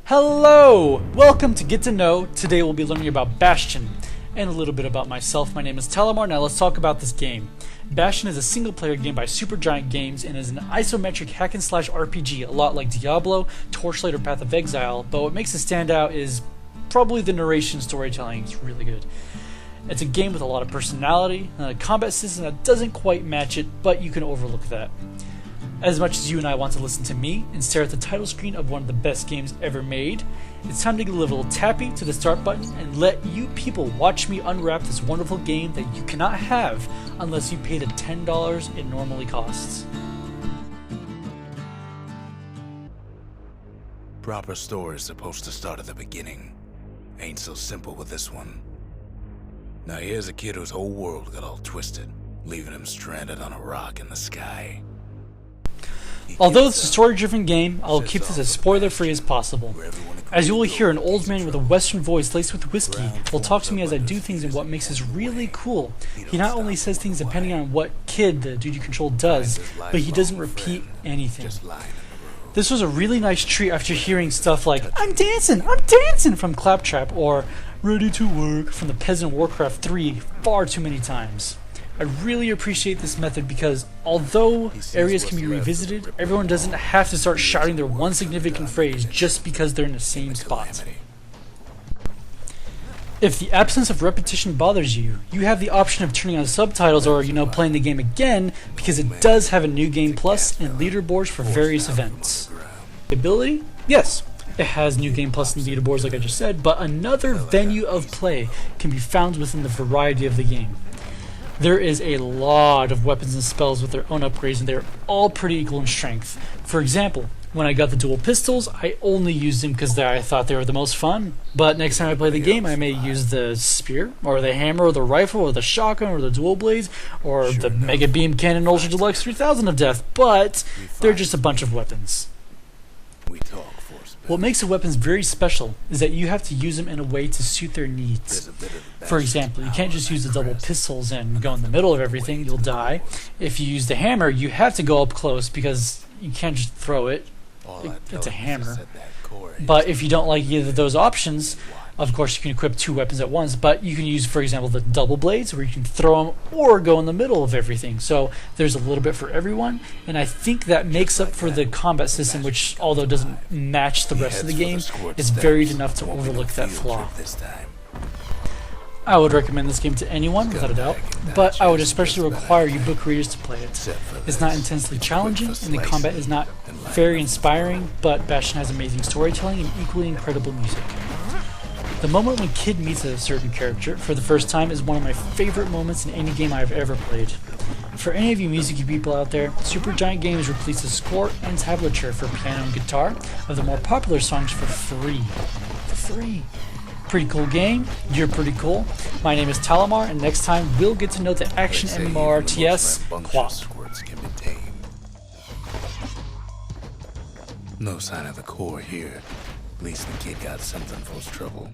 Hello! Welcome to Get to Know. Today we'll be learning about Bastion and a little bit about myself. My name is Talamar. Now let's talk about this game. Bastion is a single-player game by Supergiant Games and is an isometric hack-and-slash RPG, a lot like Diablo, Torchlight, or Path of Exile, but what makes it stand out is probably the narration storytelling. It's really good. It's a game with a lot of personality, and a combat system that doesn't quite match it, but you can overlook that. As much as you and I want to listen to me and stare at the title screen of one of the best games ever made, it's time to give a little tappy to the start button and let you people watch me unwrap this wonderful game that you cannot have unless you pay the $10 it normally costs. Proper story is supposed to start at the beginning. Ain't so simple with this one. Now here's a kid whose whole world got all twisted, leaving him stranded on a rock in the sky. Although it's a story-driven game, I'll keep this as spoiler-free as possible. As you will hear, an old man with a western voice laced with whiskey will talk to me as I do things in what makes this really cool. He not only says things depending on what kid the dude you control does, but he doesn't repeat anything. This was a really nice treat after hearing stuff like, I'm dancing from Claptrap, or ready to work from the Peasant Warcraft 3 far too many times. I really appreciate this method because although areas can be revisited, everyone doesn't have to start shouting their one significant phrase just because they're in the same spot. If the absence of repetition bothers you, you have the option of turning on subtitles or, playing the game again because it does have a new game plus and leaderboards for various events. Ability? Yes. It has New Game Plus and leaderboards like I just said, but another venue of play can be found within the variety of the game. There is a lot of weapons and spells with their own upgrades, and they're all pretty equal in strength. For example, when I got the dual pistols, I only used them because I thought they were the most fun. But next time I play the game, I may use the spear, or the hammer, or the rifle, or the shotgun, or the dual blades, or the Mega Beam Cannon Ultra Deluxe 3000 of Death, but they're just a bunch of weapons. What makes the weapons very special is that you have to use them in a way to suit their needs. For example, you can't just use the double pistols and go in the middle of everything, you'll die. If you use the hammer, you have to go up close because you can't just throw it. It's a hammer. But if you don't like either of those options, of course you can equip two weapons at once, but you can use, for example, the double blades where you can throw them or go in the middle of everything. So there's a little bit for everyone, and I think that makes up for the combat system, which, although it doesn't match the rest of the game, is varied enough to overlook that flaw. I would recommend this game to anyone, without a doubt, but I would especially require you book readers to play it. It's not intensely challenging, and the combat is not very inspiring, but Bastion has amazing storytelling and equally incredible music. The moment when Kid meets a certain character for the first time is one of my favorite moments in any game I've ever played. For any of you music people out there, Supergiant Games released a score and tablature for piano and guitar of the more popular songs for free. Pretty cool game, you're pretty cool. My name is Talamar, and next time we'll get to know the action MMORTS QoP. No sign of the core here. At least the kid got something for his trouble.